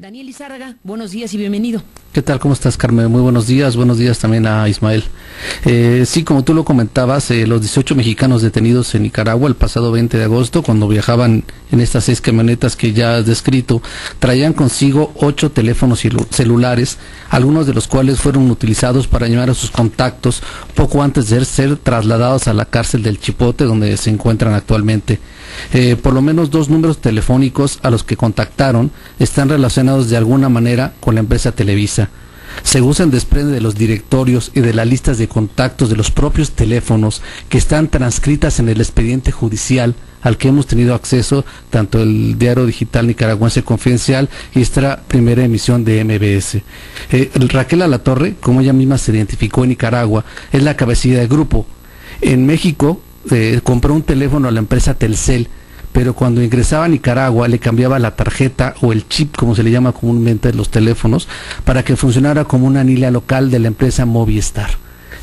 Daniel Lizárraga, buenos días y bienvenido. ¿Qué tal? ¿Cómo estás, Carmen? Muy buenos días también a Ismael. Sí, como tú lo comentabas, los 18 mexicanos detenidos en Nicaragua el pasado 20 de agosto, cuando viajaban en estas 6 camionetas que ya has descrito, traían consigo 8 teléfonos celulares, algunos de los cuales fueron utilizados para llamar a sus contactos poco antes de ser trasladados a la cárcel del Chipote, donde se encuentran actualmente. Por lo menos 2 números telefónicos a los que contactaron están relacionados de alguna manera con la empresa Televisa. Según se desprende de los directorios y de las listas de contactos de los propios teléfonos que están transcritas en el expediente judicial al que hemos tenido acceso, tanto el diario digital nicaragüense Confidencial y esta primera emisión de MBS. Raquel Alatorre, como ella misma se identificó en Nicaragua, es la cabecilla del grupo. En México compró un teléfono a la empresa Telcel, pero cuando ingresaba a Nicaragua le cambiaba la tarjeta o el chip, como se le llama comúnmente en los teléfonos, para que funcionara como una anilla local de la empresa Movistar.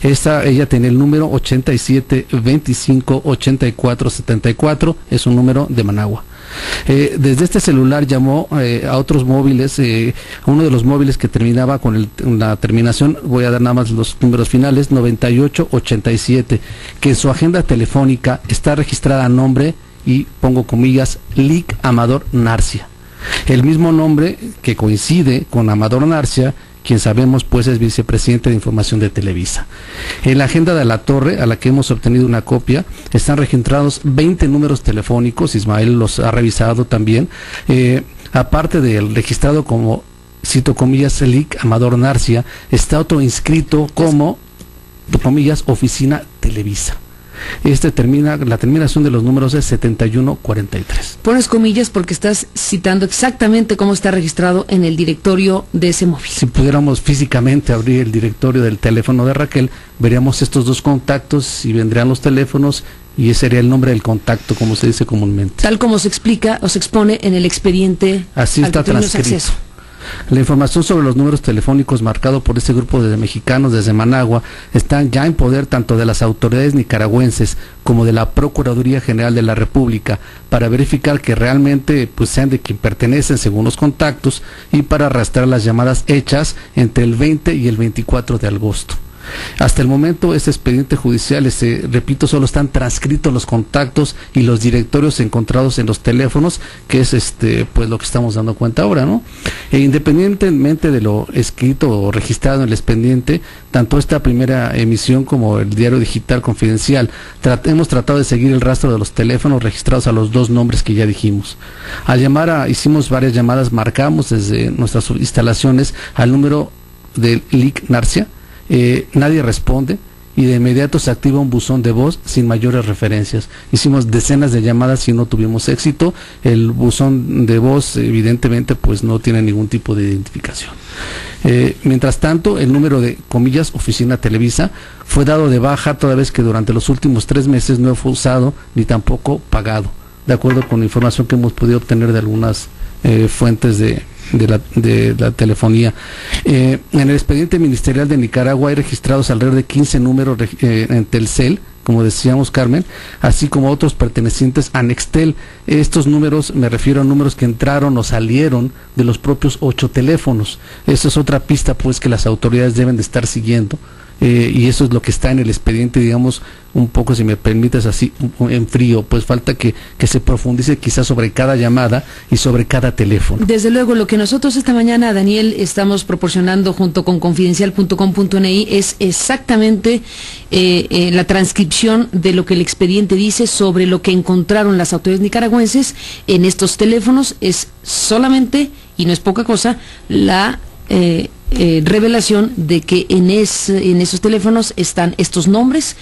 Ella tenía el número 87258474, es un número de Managua. Desde este celular llamó a otros móviles, uno de los móviles que terminaba con la terminación, voy a dar nada más los números finales, 9887, que en su agenda telefónica está registrada a nombre, y pongo comillas, Lic Amador Narcia. El mismo nombre que coincide con Amador Narcia, quien sabemos pues es vicepresidente de información de Televisa. En la agenda de Alatorre, a la que hemos obtenido una copia, están registrados 20 números telefónicos, Ismael los ha revisado también, aparte del registrado como, cito comillas, Lic Amador Narcia, está otro inscrito como, comillas, Oficina Televisa. La terminación de los números es 7143. Pones comillas porque estás citando exactamente cómo está registrado en el directorio de ese móvil. Si pudiéramos físicamente abrir el directorio del teléfono de Raquel, veríamos estos 2 contactos y vendrían los teléfonos y ese sería el nombre del contacto, como se dice comúnmente. Tal como se explica o se expone en el expediente. Así está transcrito. La información sobre los números telefónicos marcados por este grupo de mexicanos desde Managua están ya en poder tanto de las autoridades nicaragüenses como de la Procuraduría General de la República para verificar que realmente pues sean de quien pertenecen según los contactos y para arrastrar las llamadas hechas entre el 20 y el 24 de agosto. Hasta el momento este expediente judicial, repito, solo están transcritos los contactos y los directorios encontrados en los teléfonos, que es pues lo que estamos dando cuenta ahora, ¿no? Independientemente de lo escrito o registrado en el expediente, tanto esta primera emisión como el diario digital Confidencial, hemos tratado de seguir el rastro de los teléfonos registrados a los 2 nombres que ya dijimos. Hicimos varias llamadas, marcamos desde nuestras instalaciones al número del Lic Narcia. Nadie responde y de inmediato se activa un buzón de voz sin mayores referencias. Hicimos decenas de llamadas y no tuvimos éxito. El buzón de voz evidentemente pues no tiene ningún tipo de identificación. Mientras tanto, el número de comillas Oficina Televisa fue dado de baja toda vez que durante los últimos 3 meses no fue usado ni tampoco pagado, de acuerdo con la información que hemos podido obtener de algunas fuentes de la telefonía. En el expediente ministerial de Nicaragua hay registrados alrededor de 15 números en Telcel, como decíamos, Carmen, así como otros pertenecientes a Nextel. Estos números, me refiero a números que entraron o salieron de los propios 8 teléfonos. Esa es otra pista pues que las autoridades deben de estar siguiendo. Y eso es lo que está en el expediente, digamos, un poco, si me permites así, en frío, pues falta que se profundice quizás sobre cada llamada y sobre cada teléfono. Desde luego, lo que nosotros esta mañana, Daniel, estamos proporcionando junto con confidencial.com.ni es exactamente la transcripción de lo que el expediente dice sobre lo que encontraron las autoridades nicaragüenses en estos teléfonos. Es solamente, y no es poca cosa, la revelación de que en esos teléfonos están estos nombres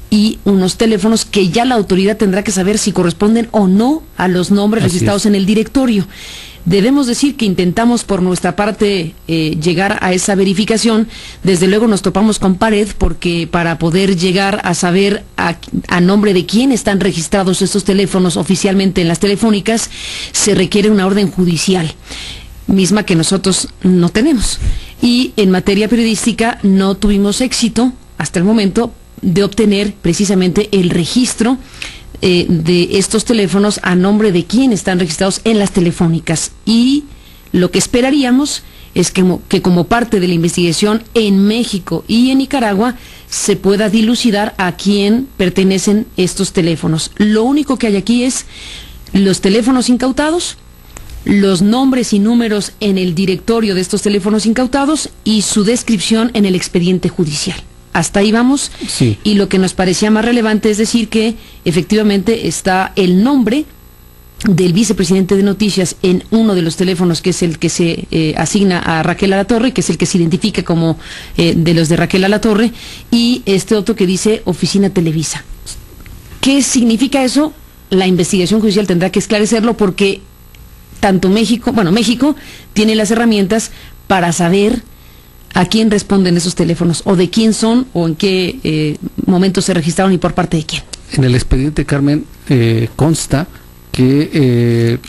y unos teléfonos que ya la autoridad tendrá que saber si corresponden o no a los nombres registrados en el directorio. Debemos decir que intentamos por nuestra parte llegar a esa verificación. Desde luego nos topamos con pared porque para poder llegar a saber a nombre de quién están registrados estos teléfonos oficialmente en las telefónicas se requiere una orden judicial, misma que nosotros no tenemos. Y en materia periodística no tuvimos éxito hasta el momento de obtener precisamente el registro de estos teléfonos a nombre de quién están registrados en las telefónicas. Y Lo que esperaríamos es que como parte de la investigación en México y en Nicaragua se pueda dilucidar a quién pertenecen estos teléfonos. Lo único que hay aquí es los teléfonos incautados, los nombres y números en el directorio de estos teléfonos incautados y su descripción en el expediente judicial. Hasta ahí vamos. Sí. Y lo que nos parecía más relevante es decir que efectivamente está el nombre del vicepresidente de Noticias en uno de los teléfonos, que es el que se asigna a Raquel Alatorre, que es el que se identifica como de los de Raquel Alatorre, y este otro que dice Oficina Televisa. ¿Qué significa eso? La investigación judicial tendrá que esclarecerlo, porque tanto México tiene las herramientas para saber a quién responden esos teléfonos, o de quién son, o en qué momento se registraron y por parte de quién. En el expediente, Carmen, consta que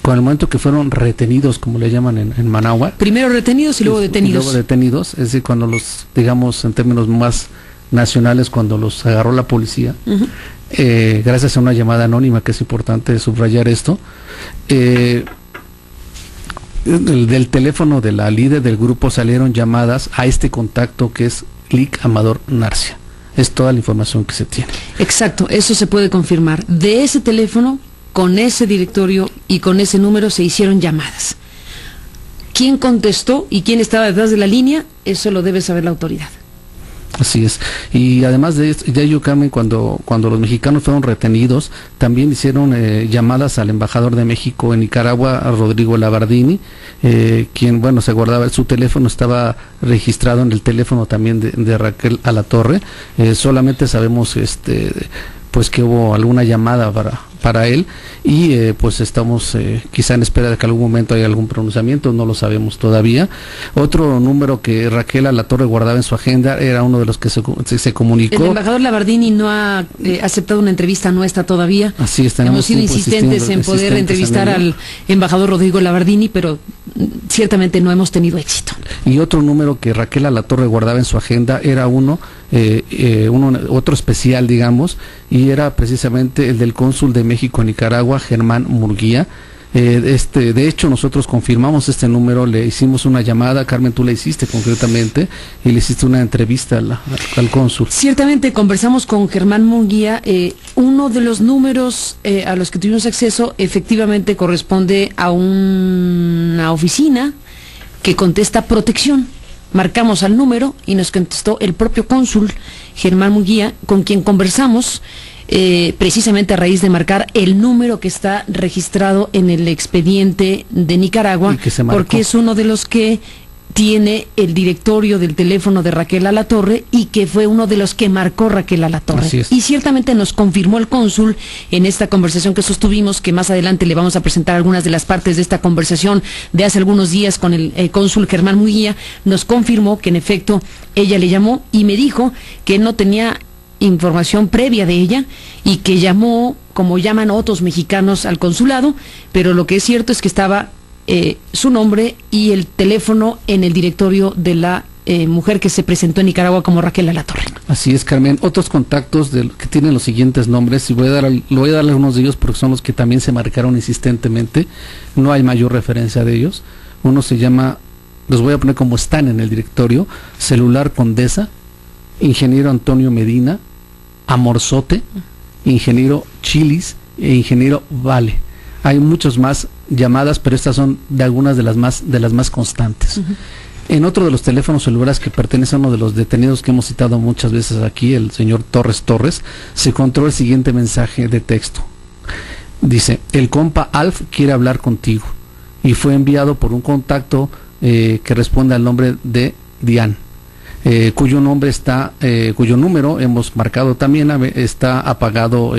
con el momento que fueron retenidos, como le llaman en Managua. Primero retenidos y luego detenidos. Y luego detenidos, es decir, cuando los, digamos, en términos más nacionales, cuando los agarró la policía, gracias a una llamada anónima, que es importante subrayar esto, del teléfono de la líder del grupo salieron llamadas a este contacto que es Lic Amador Narcia. Es toda la información que se tiene. Exacto, eso se puede confirmar. De ese teléfono, con ese directorio y con ese número se hicieron llamadas. ¿Quién contestó y quién estaba detrás de la línea? Eso lo debe saber la autoridad. Así es. Y además de ello, Carmen, cuando los mexicanos fueron retenidos, también hicieron llamadas al embajador de México en Nicaragua, a Rodrigo Labardini, quien, bueno, se guardaba, su teléfono estaba registrado en el teléfono también de Raquel Alatorre. Solamente sabemos pues que hubo alguna llamada para él, y pues estamos quizá en espera de que algún momento haya algún pronunciamiento, no lo sabemos todavía. Otro número que Raquel Alatorre guardaba en su agenda era uno de los que se comunicó. El embajador Labardini no ha aceptado una entrevista nuestra todavía. Así es, hemos sido insistentes en poder entrevistar al embajador Rodrigo Labardini, pero ciertamente no hemos tenido éxito. Y otro número que Raquel Alatorre guardaba en su agenda era otro especial, digamos, y era precisamente el del cónsul de México en Nicaragua, Germán Murguía. De hecho, nosotros confirmamos este número, le hicimos una llamada, Carmen, tú la hiciste concretamente, y le hiciste una entrevista al cónsul. Ciertamente conversamos con Germán Murguía. Uno de los números a los que tuvimos acceso efectivamente corresponde a una oficina que contesta protección. Marcamos al número y nos contestó el propio cónsul Germán Murguía, con quien conversamos precisamente a raíz de marcar el número que está registrado en el expediente de Nicaragua, porque es uno de los que tiene el directorio del teléfono de Raquel Alatorre y que fue uno de los que marcó Raquel Alatorre. Y ciertamente nos confirmó el cónsul en esta conversación que sostuvimos, que más adelante le vamos a presentar algunas de las partes de esta conversación de hace algunos días con el cónsul Germán Murguía. Nos confirmó que en efecto ella le llamó y me dijo que no tenía información previa de ella y que llamó como llaman otros mexicanos al consulado, pero lo que es cierto es que estaba su nombre y el teléfono en el directorio de la mujer que se presentó en Nicaragua como Raquel Alatorre. Así es, Carmen. Otros contactos que tienen los siguientes nombres, y voy a dar algunos de ellos porque son los que también se marcaron insistentemente, no hay mayor referencia de ellos. Uno se llama, los voy a poner como están en el directorio: Celular Condesa, Ingeniero Antonio Medina, Amorzote, Ingeniero Chilis e Ingeniero Vale. Hay muchos más llamadas, pero estas son de algunas de las más constantes. En otro de los teléfonos celulares que pertenece a uno de los detenidos que hemos citado muchas veces aquí, el señor Torres, se encontró el siguiente mensaje de texto. Dice: el compa Alf quiere hablar contigo, y fue enviado por un contacto que responde al nombre de Diane. Cuyo número hemos marcado también, está apagado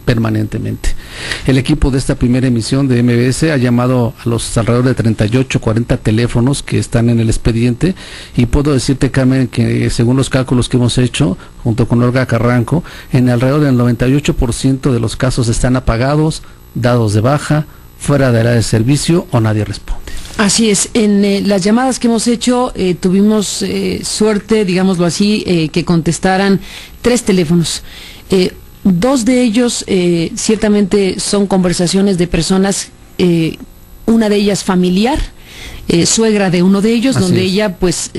permanentemente. El equipo de esta primera emisión de MBS ha llamado a los alrededor de 38, 40 teléfonos que están en el expediente, y puedo decirte, Carmen, que según los cálculos que hemos hecho junto con Olga Carranco, en alrededor del 98% de los casos están apagados, dados de baja, fuera de área de servicio, o nadie responde. Así es, en las llamadas que hemos hecho tuvimos suerte, digámoslo así, que contestaran 3 teléfonos. 2 de ellos ciertamente son conversaciones de personas una de ellas familiar, suegra de uno de ellos, donde ella pues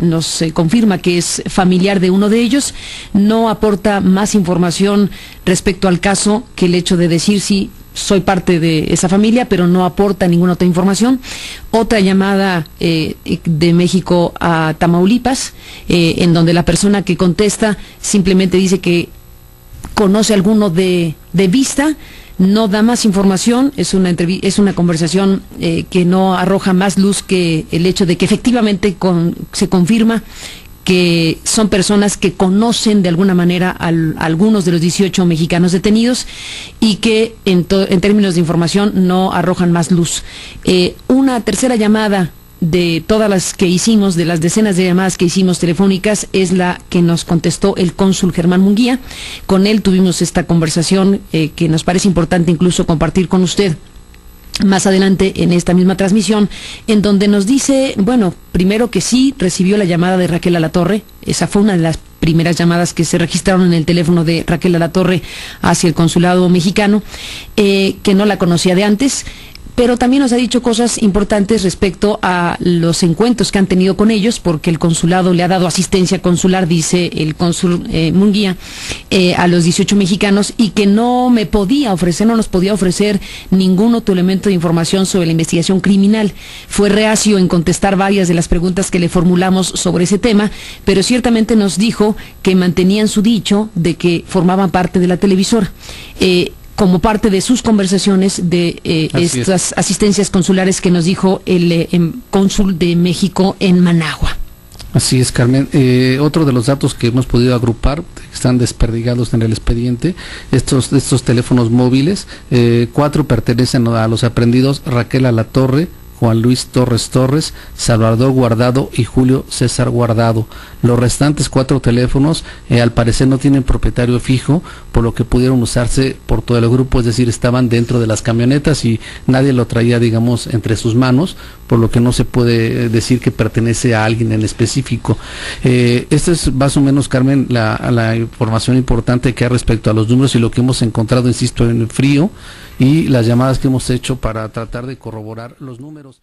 nos confirma que es familiar de uno de ellos. No aporta más información respecto al caso que el hecho de decir sí, soy parte de esa familia, pero no aporta ninguna otra información. Otra llamada de México a Tamaulipas, en donde la persona que contesta simplemente dice que conoce a alguno de vista, no da más información. Es una conversación que no arroja más luz que el hecho de que efectivamente se confirma que son personas que conocen de alguna manera a algunos de los 18 mexicanos detenidos y que en términos de información no arrojan más luz. Una tercera llamada de todas las que hicimos, de las decenas de llamadas que hicimos telefónicas, es la que nos contestó el cónsul Germán Munguía. Con él tuvimos esta conversación que nos parece importante incluso compartir con usted más adelante en esta misma transmisión, en donde nos dice, bueno, primero que sí recibió la llamada de Raquel Alatorre. Esa fue una de las primeras llamadas que se registraron en el teléfono de Raquel Alatorre hacia el consulado mexicano, que no la conocía de antes, pero también nos ha dicho cosas importantes respecto a los encuentros que han tenido con ellos, porque el consulado le ha dado asistencia consular, dice el cónsul Munguía, a los 18 mexicanos, y que no nos podía ofrecer ningún otro elemento de información sobre la investigación criminal. Fue reacio en contestar varias de las preguntas que le formulamos sobre ese tema, pero ciertamente nos dijo que mantenían su dicho de que formaban parte de la televisora. Como parte de sus conversaciones de estas asistencias consulares que nos dijo el cónsul de México en Managua. Así es, Carmen. Otro de los datos que hemos podido agrupar, que están desperdigados en el expediente, estos teléfonos móviles, 4 pertenecen a los aprehendidos Raquel Alatorre, Juan Luis Torres, Salvador Guardado y Julio César Guardado. Los restantes 4 teléfonos al parecer no tienen propietario fijo, por lo que pudieron usarse por todo el grupo, es decir, estaban dentro de las camionetas y nadie lo traía, digamos, entre sus manos, por lo que no se puede decir que pertenece a alguien en específico. Esta es más o menos, Carmen, la información importante que hay respecto a los números y lo que hemos encontrado, insisto, en el frío, y las llamadas que hemos hecho para tratar de corroborar los números.